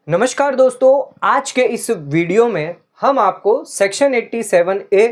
नमस्कार दोस्तों, आज के इस वीडियो में हम आपको सेक्शन 87A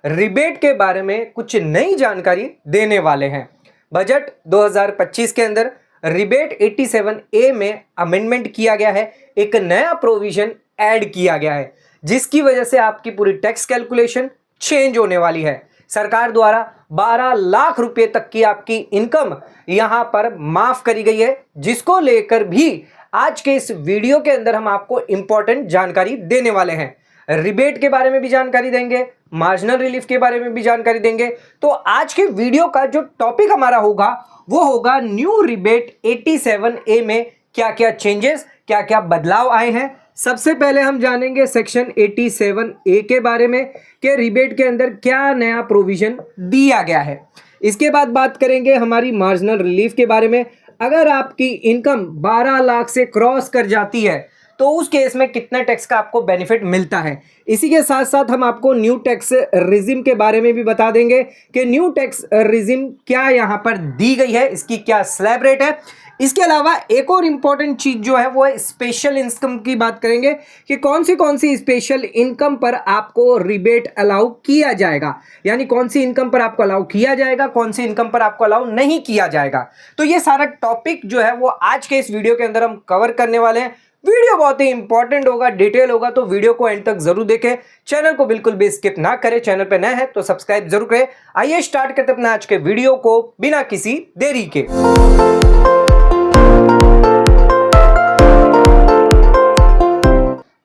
रिबेट के बारे में कुछ नई जानकारी देने वाले हैं। बजट 2025 के अंदर रिबेट 87A में अमेंडमेंट किया गया है, एक नया प्रोविजन ऐड किया गया है जिसकी वजह से आपकी पूरी टैक्स कैलकुलेशन चेंज होने वाली है। सरकार द्वारा 12 लाख रुपए तक की आपकी इनकम यहां पर माफ करी गई है, जिसको लेकर भी आज के इस वीडियो के अंदर हम आपको इंपॉर्टेंट जानकारी देने वाले हैं। रिबेट के बारे में भी जानकारी देंगे, मार्जिनल रिलीफ के बारे में भी जानकारी देंगे। तो आज के वीडियो का जो टॉपिक हमारा होगा वो होगा न्यू रिबेट 87A में क्या क्या चेंजेस, क्या क्या बदलाव आए हैं। सबसे पहले हम जानेंगे सेक्शन 87A के बारे में कि रिबेट के अंदर क्या नया प्रोविजन दिया गया है। इसके बाद बात करेंगे हमारी मार्जिनल रिलीफ के बारे में। अगर आपकी इनकम 12 लाख से क्रॉस कर जाती है तो उस केस में कितना टैक्स का आपको बेनिफिट मिलता है। इसी के साथ साथ हम आपको न्यू टैक्स रिजिम के बारे में भी बता देंगे कि न्यू टैक्स रिजिम क्या यहाँ पर दी गई है, इसकी क्या स्लैब रेट है। इसके अलावा एक और इम्पॉर्टेंट चीज जो है वो है स्पेशल इनकम की बात करेंगे कि कौन सी स्पेशल इनकम पर आपको रिबेट अलाउ किया जाएगा, यानी कौन सी इनकम पर आपको अलाउ किया जाएगा, कौन सी इनकम पर आपको अलाउ नहीं किया जाएगा। तो ये सारा टॉपिक जो है वो आज के इस वीडियो के अंदर हम कवर करने वाले हैं। वीडियो बहुत ही इंपॉर्टेंट होगा, डिटेल होगा, तो वीडियो को एंड तक जरूर देखें। चैनल को बिल्कुल भी स्किप ना करें, चैनल पे नए हैं तो सब्सक्राइब जरूर करें। आइए स्टार्ट करते अपने आज के वीडियो को बिना किसी देरी के।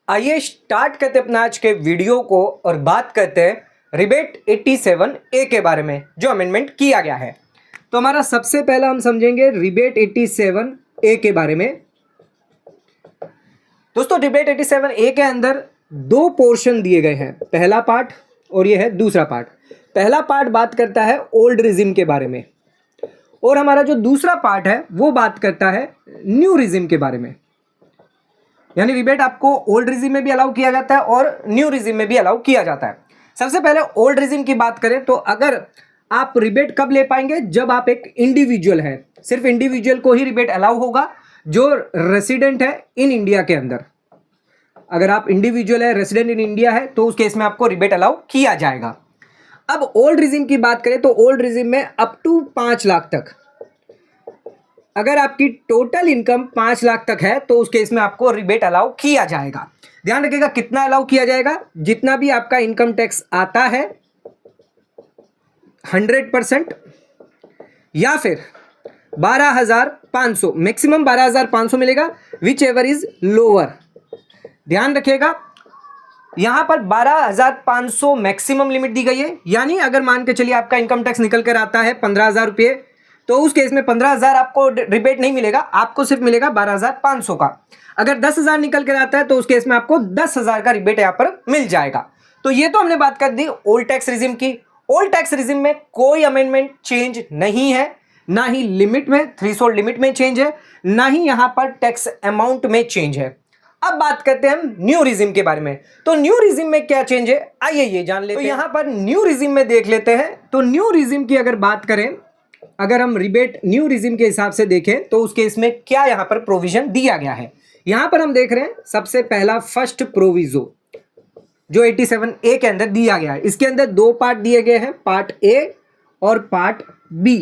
आइए स्टार्ट करते अपना आज के वीडियो को और बात करते हैं रिबेट 87A के बारे में जो अमेंडमेंट किया गया है। तो हमारा सबसे पहला हम समझेंगे रिबेट 87A के बारे में। दोस्तों, रिबेट 87A के अंदर दो पोर्शन दिए गए हैं, पहला पार्ट और ये है दूसरा पार्ट। पहला पार्ट बात करता है ओल्ड रिजिम के बारे में और हमारा जो दूसरा पार्ट है वो बात करता है न्यू रिजिम के बारे में। यानी रिबेट आपको ओल्ड रिजिम में भी अलाउ किया जाता है और न्यू रिजिम में भी अलाउ किया जाता है। सबसे पहले ओल्ड रिजिम की बात करें तो अगर आप रिबेट कब ले पाएंगे, जब आप एक इंडिविजुअल है, सिर्फ इंडिविजुअल को ही रिबेट अलाउ होगा जो रेसिडेंट है इन इंडिया के अंदर। अगर आप इंडिविजुअल है, रेसिडेंट इन इंडिया है, तो उस केस में आपको रिबेट अलाउ किया जाएगा। अब ओल्ड रिजिम की बात करें तो ओल्ड रिजिम में अप टू 5 लाख तक, अगर आपकी टोटल इनकम 5 लाख तक है तो उस केस में आपको रिबेट अलाउ किया जाएगा। ध्यान रखिएगा कितना अलाउ किया जाएगा, जितना भी आपका इनकम टैक्स आता है 100% या फिर 12,500, मैक्सिमम 12,500 मिलेगा, विच एवर इज लोअर। ध्यान रखिएगा यहां पर 12,500 मैक्सिमम लिमिट दी गई है। यानी अगर मान के चलिए आपका इनकम टैक्स निकल कर आता है 15,000 रुपये, तो उस केस में 15,000 आपको रिबेट नहीं मिलेगा, आपको सिर्फ मिलेगा 12,500 का। अगर 10,000 निकल कर आता है तो उस केस में आपको 10,000 का रिबेट यहां पर मिल जाएगा। तो ये तो हमने बात कर दी ओल्ड टैक्स रिजिम की। ओल्ड टैक्स रिजिम में कोई अमेंडमेंट चेंज नहीं है, ना ही लिमिट में, थ्रेशोल्ड लिमिट में चेंज है, ना ही यहां पर टैक्स अमाउंट में चेंज है। अब बात करते हैं हम न्यू रिजिम के बारे में। तो न्यू रिजिम में क्या चेंज है, आइए ये जान लेते हैं। तो यहां पर न्यू रिजिम में देख लेते हैं। तो न्यू रिजिम की अगर बात करें, अगर हम रिबेट न्यू रिजिम के हिसाब से देखें तो उसके इसमें क्या यहां पर प्रोविजन दिया गया है। यहां पर हम देख रहे हैं सबसे पहला फर्स्ट प्रोविजो जो 87A के अंदर दिया गया है। इसके अंदर दो पार्ट दिए गए हैं, पार्ट ए और पार्ट बी।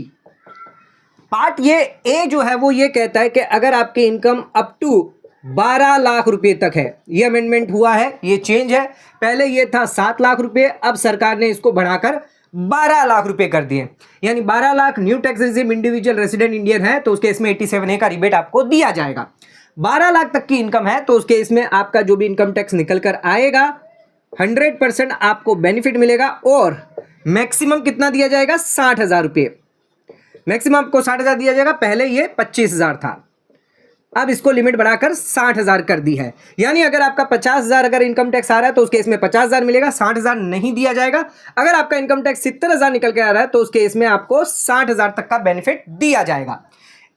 पार्ट ये ए जो है वो ये कहता है कि अगर आपकी इनकम अप टू 12 लाख रुपए तक है, ये अमेंडमेंट हुआ है, ये चेंज है। पहले ये था 7 लाख रुपए, अब सरकार ने इसको बढ़ाकर 12 लाख रुपए कर दिए। यानी 12 lakh new tax regime individual resident Indian है तो उसके इसमें 87A का रिबेट आपको दिया जाएगा। 12 लाख तक की इनकम है तो उसके इसमें आपका जो भी इनकम टैक्स निकल कर आएगा 100% आपको बेनिफिट मिलेगा। और मैक्सिमम कितना दिया जाएगा, 60,000 रुपये मैक्सिमम आपको 60,000 दिया जाएगा। पहले ये 25,000 था, अब इसको लिमिट बढ़ाकर 60,000 कर दी है। यानी अगर आपका 50,000 अगर इनकम टैक्स आ रहा है तो उसके इसमें 50,000 मिलेगा, 60,000 नहीं दिया जाएगा। अगर आपका इनकम टैक्स 70,000 निकल के आ रहा है तो उसके इसमें आपको 60,000 तक का बेनिफिट दिया जाएगा।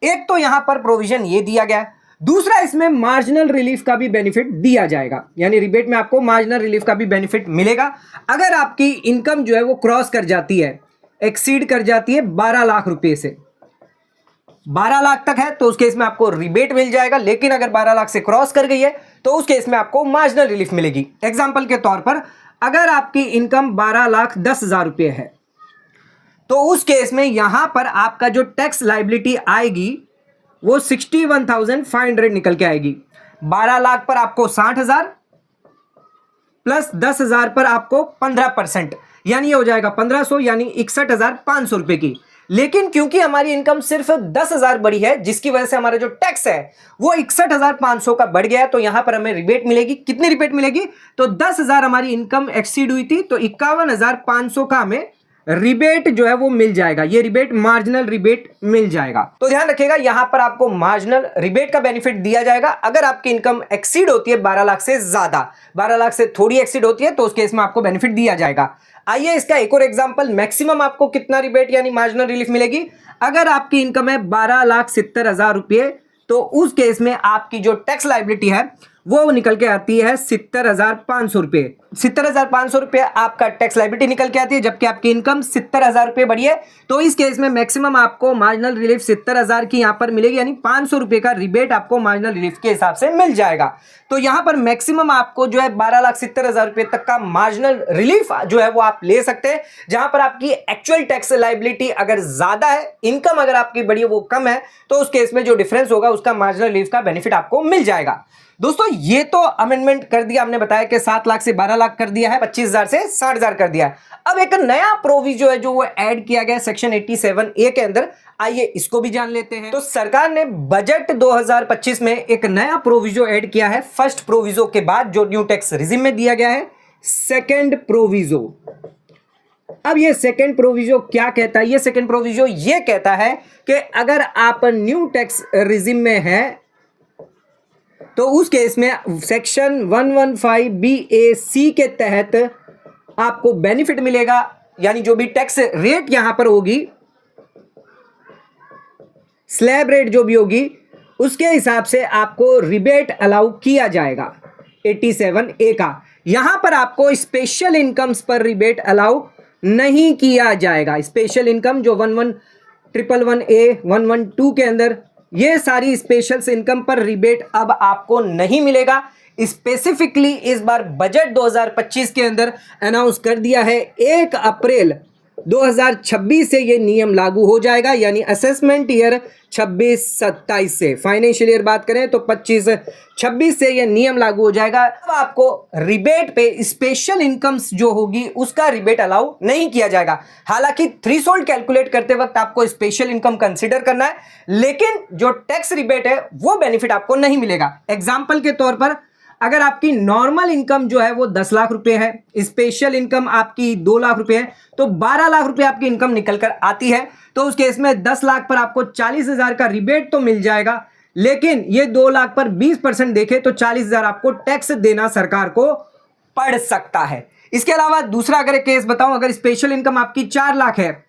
एक तो यहां पर प्रोविजन ये दिया गया है। दूसरा, इसमें मार्जिनल रिलीफ का भी बेनिफिट दिया जाएगा। यानी रिबेट में आपको मार्जिनल रिलीफ का भी बेनिफिट मिलेगा। अगर आपकी इनकम जो है वो क्रॉस कर जाती है, एक्सीड कर जाती है 12 लाख रुपए से, 12 लाख तक है तो उस केस में आपको रिबेट मिल जाएगा, लेकिन अगर 12 लाख से क्रॉस कर गई है तो उस केस में आपको मार्जिनल रिलीफ मिलेगी। एग्जांपल के तौर पर अगर आपकी इनकम 12,10,000 रुपये है तो उस केस में यहां पर आपका जो टैक्स लायबिलिटी आएगी वो 61,500 निकल के आएगी। 12 लाख पर आपको 60,000 प्लस 10,000 पर आपको 15%, यानी ये हो जाएगा 1,500, यानी 61,500 रुपए की। लेकिन क्योंकि हमारी इनकम सिर्फ 10,000 बढ़ी है, जिसकी वजह से हमारा जो टैक्स है वो 61,500 का बढ़ गया है, तो यहां पर हमें रिबेट मिलेगी। कितनी रिबेट मिलेगी? तो 10,000 हमारी इनकम एक्सीड हुई थी तो 51,500 का हमें रिबेट जो है वो मिल जाएगा। ये रिबेट मार्जिनल रिबेट मिल जाएगा। तो ध्यान रखिएगा यहां पर आपको मार्जिनल रिबेट का बेनिफिट दिया जाएगा अगर आपकी इनकम एक्सीड होती है 12 लाख से ज्यादा। 12 लाख से थोड़ी एक्सीड होती है तो उस केस में आपको बेनिफिट दिया जाएगा। आइए इसका एक और एग्जांपल, मैक्सिमम आपको कितना रिबेट यानी मार्जिनल रिलीफ मिलेगी? अगर आपकी इनकम है 12,70,000 रुपये तो उस केस में आपकी जो टैक्स लायबिलिटी है वो निकल के आती है 70,500 रुपये। 70,500 रुपये आपका टैक्स लायबिलिटी निकल के आती है, जबकि आपकी इनकम 70,000 रुपये बढ़ी है। तो इस केस में मैक्सिमम आपको मार्जिनल रिलीफ 70,000 की यहां पर मिलेगी, यानी 500 रुपये का रिबेट आपको मार्जिनल रिलीफ के हिसाब से मिल जाएगा। तो यहां पर मैक्सिमम आपको जो है 12,70,000 रुपये तक का मार्जिनल रिलीफ जो है वो आप ले सकते हैं, जहां पर आपकी एक्चुअल टैक्स लायबिलिटी अगर ज्यादा है, इनकम अगर आपकी बढ़ी है वो कम है, तो उस केस में जो डिफरेंस होगा उसका मार्जिनल रिलीफ का बेनिफिट आपको मिल जाएगा। दोस्तों ये तो अमेंडमेंट कर दिया, हमने बताया कि 7 लाख से 12 लाख कर दिया है, 25,000 से 60,000 कर दिया है। अब एक नया प्रोविजो है जो वो ऐड किया गया सेक्शन 87A के अंदर, आइए इसको भी जान लेते हैं। तो सरकार ने बजट 2025 में एक नया प्रोविजो ऐड किया है। फर्स्ट प्रोविजो के बाद जो न्यू टैक्स रिजिम में दिया गया है सेकेंड प्रोविजो। अब ये सेकेंड प्रोविजो क्या कहता है? ये सेकेंड प्रोविजो ये कहता है कि अगर आप न्यू टैक्स रिजिम में है तो उस केस में सेक्शन 115BAC के तहत आपको बेनिफिट मिलेगा, यानी जो भी टैक्स रेट यहां पर होगी, स्लैब रेट जो भी होगी, उसके हिसाब से आपको रिबेट अलाउ किया जाएगा 87A का। यहां पर आपको स्पेशल इनकम्स पर रिबेट अलाउ नहीं किया जाएगा। स्पेशल इनकम जो 1111A 112 के अंदर, ये सारी स्पेशल्स इनकम पर रिबेट अब आपको नहीं मिलेगा। स्पेसिफिकली इस बार बजट 2025 के अंदर अनाउंस कर दिया है 1 अप्रैल 2026 से ये नियम लागू हो जाएगा, यानी असेसमेंट ईयर 26-27 से, फाइनेंशियल ईयर बात करें तो 25-26 से ये नियम लागू हो जाएगा। अब आपको रिबेट पे स्पेशल इनकम्स जो होगी उसका रिबेट अलाउ नहीं किया जाएगा। हालांकि थ्रेशोल्ड कैलकुलेट करते वक्त आपको स्पेशल इनकम कंसीडर करना है, लेकिन जो टैक्स रिबेट है वो बेनिफिट आपको नहीं मिलेगा। एग्जाम्पल के तौर पर अगर आपकी नॉर्मल इनकम जो है वो 10 लाख रुपए है, स्पेशल इनकम आपकी 2 लाख रुपए है, तो 12 लाख रुपए आपकी इनकम निकल कर आती है। तो उस केस में 10 लाख पर आपको 40,000 का रिबेट तो मिल जाएगा, लेकिन ये 2 लाख पर 20% देखे तो 40,000 आपको टैक्स देना सरकार को पड़ सकता है। इसके अलावा दूसरा अगर एक केस बताऊं, अगर स्पेशल इनकम आपकी 4 लाख है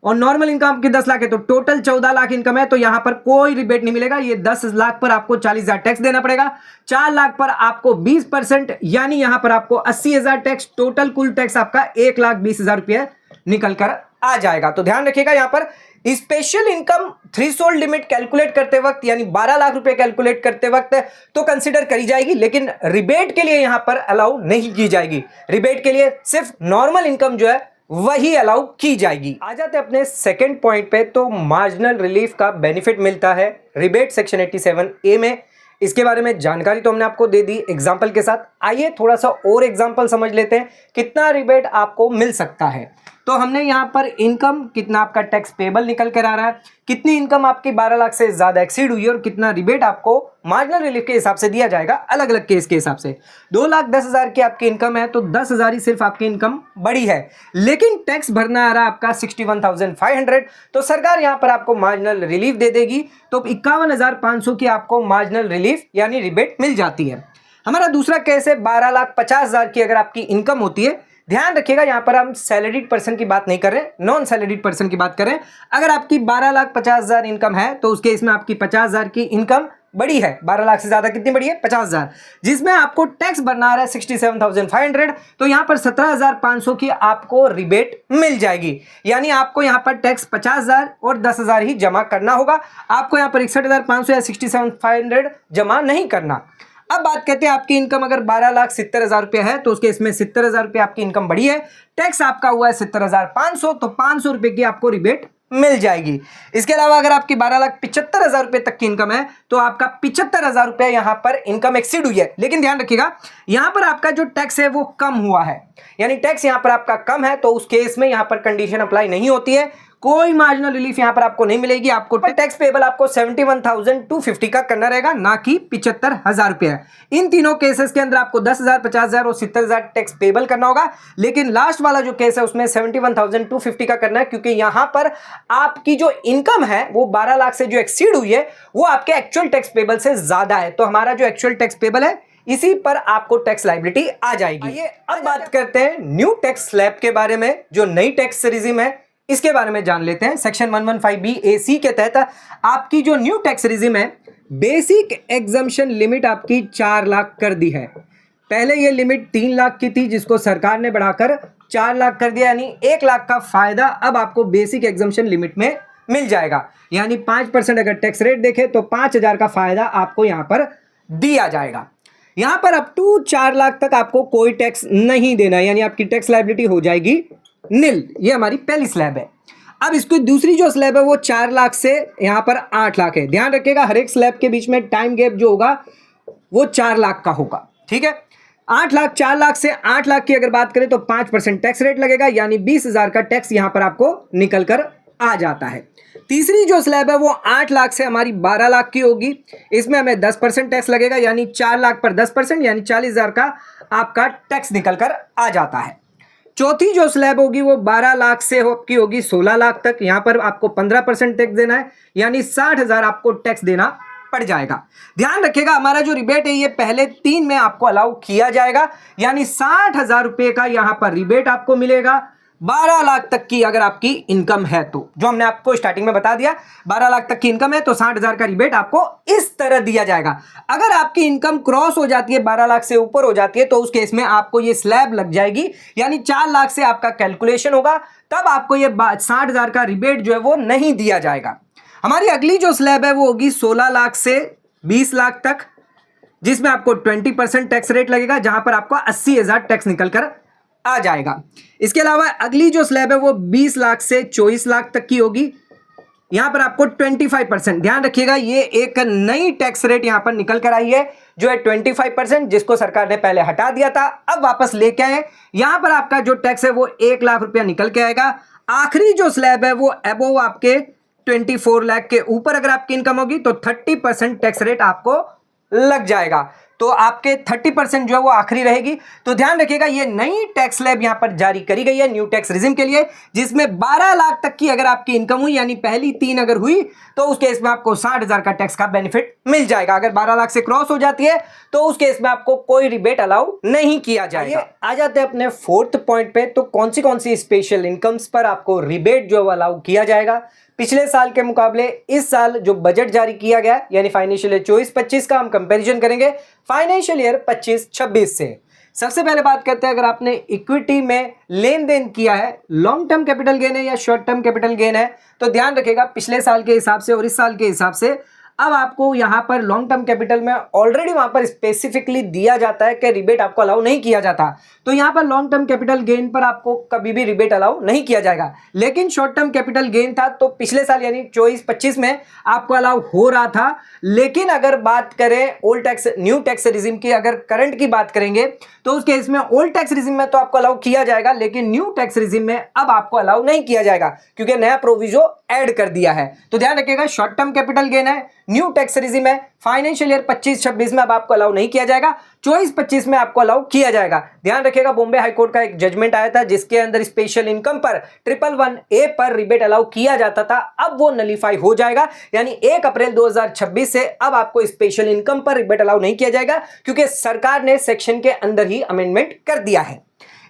और नॉर्मल इनकम आपकी 10 लाख है, तो टोटल 14 लाख इनकम है, तो यहां पर कोई रिबेट नहीं मिलेगा। ये 10 लाख पर आपको 40,000 टैक्स देना पड़ेगा, 4 लाख पर आपको 20%, यानी यहां पर आपको 80,000 टैक्स, टोटल कुल टैक्स आपका 1,20,000 रुपये निकल कर आ जाएगा। तो ध्यान रखिएगा यहां पर special income threshold limit calculate करते वक्त, यानी 12 लाख रुपए कैलकुलेट करते वक्त तो कंसीडर करी जाएगी, लेकिन रिबेट के लिए यहां पर अलाउ नहीं की जाएगी। रिबेट के लिए सिर्फ नॉर्मल इनकम जो है वही अलाउ की जाएगी। आ जाते हैं अपने सेकंड पॉइंट पे, तो मार्जिनल रिलीफ का बेनिफिट मिलता है रिबेट सेक्शन 87A में। इसके बारे में जानकारी तो हमने आपको दे दी एग्जाम्पल के साथ। आइए थोड़ा सा और एग्जाम्पल समझ लेते हैं कितना रिबेट आपको मिल सकता है। तो हमने यहाँ पर इनकम कितना आपका टैक्स पेबल निकल कर आ रहा है, कितनी इनकम आपकी 12 लाख से ज्यादा एक्सीड हुई है और कितना रिबेट आपको मार्जिनल रिलीफ के हिसाब से दिया जाएगा अलग अलग केस के हिसाब से। 2,10,000 की आपकी इनकम है तो 10,000 ही सिर्फ आपकी इनकम बढ़ी है, लेकिन टैक्स भरना आ रहा है आपका 61,500, तो सरकार यहाँ पर आपको मार्जिनल रिलीफ दे देगी। तो 51,500 की आपको मार्जिनल रिलीफ यानी रिबेट मिल जाती है। हमारा दूसरा केस है 12,50,000 की अगर आपकी इनकम होती है। ध्यान रखिएगा यहां पर हम सैलरीड पर्सन की बात नहीं कर रहे, नॉन सैलरीड पर्सन की बात कर रहे हैं। अगर आपकी 12,50,000 इनकम है तो उसके इसमें आपकी 50,000 की इनकम बड़ी है, 12 लाख से ज्यादा कितनी बड़ी है, 50,000, जिसमें आपको टैक्स भरना आ रहा है 67,500, तो यहां पर 17,500 की आपको रिबेट मिल जाएगी। यानी आपको यहां पर टैक्स 50,000 और 10,000 ही जमा करना होगा, आपको यहां पर 61,500 या 67,500 जमा नहीं करना। अब बात करते हैं आपकी इनकम अगर 12,70,000 रुपये है तो उसके इसमें 70,000 रुपये आपकी इनकम बढ़ी है, टैक्स आपका हुआ है 70,500, तो 500 रुपये की आपको रिबेट मिल जाएगी। इसके अलावा अगर आपकी 12,75,000 रुपये तक की इनकम है तो आपका 75,000 रुपये यहां पर इनकम एक्सीड हुई है, लेकिन ध्यान रखिएगा यहां पर आपका जो टैक्स है वो कम हुआ है, यानी टैक्स यहां पर आपका कम है, तो उस केस में यहां पर कंडीशन अप्लाई नहीं होती है, कोई मार्जिनल रिलीफ यहां पर आपको नहीं मिलेगी। आपको टैक्स पेबल आपको 71,250 का करना रहेगा, ना कि 75,000 रुपये। इन तीनों केसेस के अंदर आपको 10,000, 50,000 और 70,000 टैक्स पेबल करना होगा, लेकिन लास्ट वाला जो केस है उसमें 71,250 का करना है, क्योंकि यहां पर आपकी जो इनकम है वो 12 लाख से जो एक्सीड हुई है वो आपके एक्चुअल टैक्स पेबल से ज्यादा है, तो हमारा जो एक्चुअल टैक्स पेबल है इसी पर आपको टैक्स लायबिलिटी आ जाएगी। आइए अब बात करते हैं न्यू टैक्स स्लैब के बारे में, जो नई टैक्स रिजिम है इसके बारे में जान लेते हैं। सेक्शन 115B(AC) के तहत आपकी जो न्यू टैक्स रिजिम है, बेसिक एग्जम्पशन लिमिट आपकी 4 लाख कर दी है। पहले ये लिमिट 3 लाख की थी, जिसको सरकार ने बढ़ाकर 4 लाख कर दिया, यानी 1 लाख का फायदा अब आपको बेसिक एग्जम्पशन लिमिट में मिल जाएगा। यानी 5% अगर टैक्स रेट देखें तो 5,000 का फायदा आपको यहां पर दिया जाएगा। यहां पर अप टू 4 लाख तक आपको कोई टैक्स नहीं देना, यानी आपकी टैक्स लायबिलिटी हो जाएगी नील। ये हमारी पहली स्लैब है। अब इसकी दूसरी जो स्लैब है वो 4 लाख से यहां पर 8 लाख है। ध्यान रखिएगा हर एक स्लैब के बीच में टाइम गैप जो होगा वो 4 लाख का होगा, ठीक है। 8 लाख, 4 लाख से 8 लाख की अगर बात करें तो 5% टैक्स रेट लगेगा, यानी 20,000 का टैक्स यहां पर आपको निकल कर आ जाता है। तीसरी जो स्लैब है वो 8 लाख से हमारी 12 लाख की होगी, इसमें हमें 10% टैक्स लगेगा, यानी 4 लाख पर 10%, यानी 40,000 का आपका टैक्स निकल कर आ जाता है। चौथी जो स्लैब होगी वो 12 लाख से की होगी 16 लाख तक, यहां पर आपको 15% टैक्स देना है, यानी 60,000 आपको टैक्स देना पड़ जाएगा। ध्यान रखिएगा हमारा जो रिबेट है ये पहले 3 में आपको अलाउ किया जाएगा, यानी 60,000 रुपए का यहां पर रिबेट आपको मिलेगा 12 लाख तक की अगर आपकी इनकम है तो। जो हमने आपको स्टार्टिंग में बता दिया 12 लाख तक की इनकम है तो 60,000 का रिबेट आपको इस तरह दिया जाएगा। अगर आपकी इनकम क्रॉस हो जाती है 12 लाख से ऊपर हो जाती है तो उस केस में आपको ये स्लैब लग जाएगी, यानी 4 लाख से आपका कैलकुलेशन होगा, तब आपको ये 60,000 का रिबेट जो है वो नहीं दिया जाएगा। हमारी अगली जो स्लैब है वो होगी 16 लाख से 20 लाख तक, जिसमें आपको 20% टैक्स रेट लगेगा, जहां पर आपको 80,000 टैक्स निकल कर आ जाएगा। इसके अलावा अगली जो स्लैब है वो 20 लाख से 24 लाख तक की होगी, यहां पर आपको 25%। ध्यान रखिएगा ये एक नई टैक्स रेट यहां पर निकल कर आई है जो है 25%, जिसको सरकार ने पहले हटा दिया था, अब वापस लेके आए। यहां पर आपका जो टैक्स है वो 1 लाख रुपया निकल के आएगा। आखिरी जो स्लैब है वो अबोव आपके 24 लाख के ऊपर अगर आपकी इनकम होगी तो 30% टैक्स रेट आपको लग जाएगा, तो आपके 30% जो है वो आखिरी रहेगी। तो ध्यान रखिएगा ये नई टैक्स स्लैब यहां पर जारी करी गई है न्यू टैक्स रिजिम के लिए, जिसमें 12 लाख तक की अगर आपकी इनकम हुई, यानी पहली 3 अगर हुई तो उस केस में आपको 60,000 का टैक्स का बेनिफिट मिल जाएगा। अगर 12 लाख से क्रॉस हो जाती है तो उस केस में आपको कोई रिबेट अलाउ नहीं किया जाएगा। आ जाते हैं अपने 4th पॉइंट पे, तो कौन सी स्पेशल इनकम्स पर आपको रिबेट जो है अलाउ किया जाएगा। पिछले साल के मुकाबले इस साल जो बजट जारी किया गया यानी फाइनेंशियल ईयर 24-25 का हम कंपैरिजन करेंगे फाइनेंशियल ईयर 25-26 से। सबसे पहले बात करते हैं अगर आपने इक्विटी में लेन देन किया है, लॉन्ग टर्म कैपिटल गेन है या शॉर्ट टर्म कैपिटल गेन है, तो ध्यान रखिएगा पिछले साल के हिसाब से और इस साल के हिसाब से अब आपको यहां पर लॉन्ग टर्म कैपिटल में ऑलरेडी वहां पर स्पेसिफिकली दिया जाता है कि रिबेट आपको अलाउ नहीं किया जाता, तो यहां पर लॉन्ग टर्म कैपिटल गेन पर आपको कभी भी रिबेट अलाउ नहीं किया जाएगा। लेकिन शॉर्ट टर्म कैपिटल गेन था तो पिछले साल यानी 24-25 में आपको अलाउ हो रहा था। लेकिन अगर बात करें old tax new tax regime की, अगर करंट की बात करेंगे तो उस केस में ओल्ड टैक्स रिजिम में तो आपको अलाउ किया जाएगा, लेकिन न्यू टैक्स रिजिम में अब आपको अलाउ नहीं किया जाएगा क्योंकि नया प्रोविजो ऐड कर दिया है। तो ध्यान रखिएगा शॉर्ट टर्म कैपिटल गेन है, न्यू टैक्स रिजिम है, फाइनेंशियल ईयर 25-26 में अब आपको अलाउ नहीं किया जाएगा, 24-25 में आपको अलाउ किया जाएगा। ध्यान रखिएगा बॉम्बे हाईकोर्ट का एक जजमेंट आया था जिसके अंदर स्पेशल इनकम पर 111A पर रिबेट अलाउ किया जाता था, अब वो नलीफाई हो जाएगा, यानी 1 अप्रैल 2026 से अब आपको स्पेशल इनकम पर रिबेट अलाउ नहीं किया जाएगा क्योंकि सरकार ने सेक्शन के अंदर ही अमेंडमेंट कर दिया है।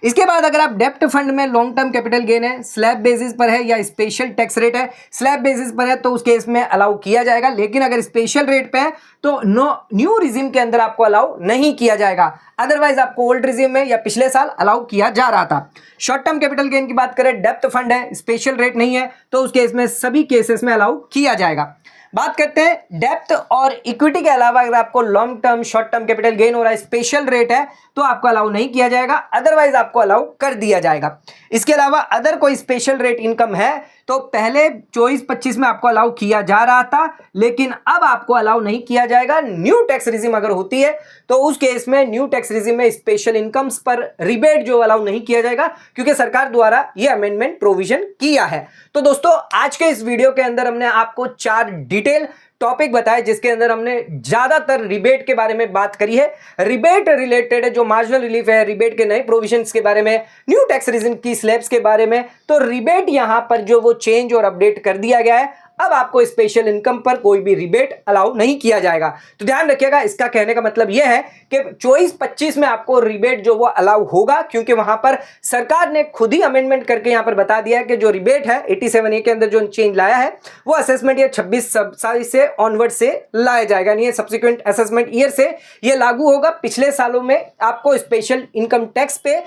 इसके बाद अगर आप डेप्ट फंड में लॉन्ग टर्म कैपिटल गेन है, स्लैब बेसिस पर है या स्पेशल टैक्स रेट है, स्लैब बेसिस पर है तो उस केस में अलाउ किया जाएगा, लेकिन अगर स्पेशल रेट पे है तो न्यू रिजीम के अंदर आपको अलाउ नहीं किया जाएगा। अदरवाइज आपको ओल्ड रिजीम में या पिछले साल अलाउ किया जा रहा था। शॉर्ट टर्म कैपिटल गेन की बात करें, डेप्थ फंड है, स्पेशल रेट नहीं है, तो उस केस में सभी केसेस में अलाउ किया जाएगा। बात करते हैं डेप्थ और इक्विटी के अलावा अगर आपको long term short term capital gain हो रहा है, स्पेशल रेट है, तो आपको अलाउ नहीं किया जाएगा, अदरवाइज आपको अलाउ कर दिया जाएगा। इसके अलावा अदर कोई स्पेशल रेट इनकम है तो पहले 24-25 में आपको अलाउ किया जा रहा था, लेकिन अब आपको अलाउ नहीं किया जाएगा। न्यू टैक्स रिजिम अगर होती है तो उस केस में न्यू टैक्स रिजिम में स्पेशल इनकम्स पर रिबेट जो अलाउ नहीं किया जाएगा, क्योंकि सरकार द्वारा यह अमेंडमेंट प्रोविजन किया है। तो दोस्तों आज के इस वीडियो के अंदर हमने आपको 4 डिटेल टॉपिक बताए जिसके अंदर हमने ज्यादातर रिबेट के बारे में बात करी है। रिबेट रिलेटेड जो मार्जिनल रिलीफ है, रिबेट के नए प्रोविजंस के बारे में, न्यू टैक्स रिजिम की स्लैब्स के बारे में, तो रिबेट यहां पर जो वो चेंज और अपडेट कर दिया गया है। अब आपको स्पेशल इनकम पर कोई भी रिबेट अलाउ नहीं किया जाएगा। तो ध्यान रखिएगा, इसका कहने का मतलब यह है कि 24-25 में आपको रिबेट जो वो अलाउ होगा, क्योंकि वहां पर सरकार ने खुद ही अमेंडमेंट करके यहां पर बता दिया है कि जो रिबेट है 87A के अंदर जो चेंज लाया है वो असेसमेंट ईयर 26 से ऑनवर्ड से लाया जाएगा, नहीं सब्सिक्वेंट असेसमेंट ईयर से ये लागू होगा। पिछले सालों में आपको स्पेशल इनकम टैक्स पे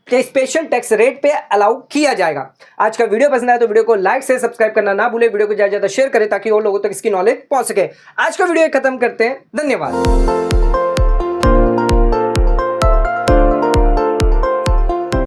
स्पेशल टैक्स रेट पे अलाउ किया जाएगा। आज का वीडियो पसंद आया तो वीडियो को लाइक से सब्सक्राइब करना ना भूले, वीडियो को ज्यादा ज्यादा शेयर करें ताकि और लोगों तक इसकी नॉलेज पहुंच सके। आज का वीडियो खत्म करते हैं, धन्यवाद।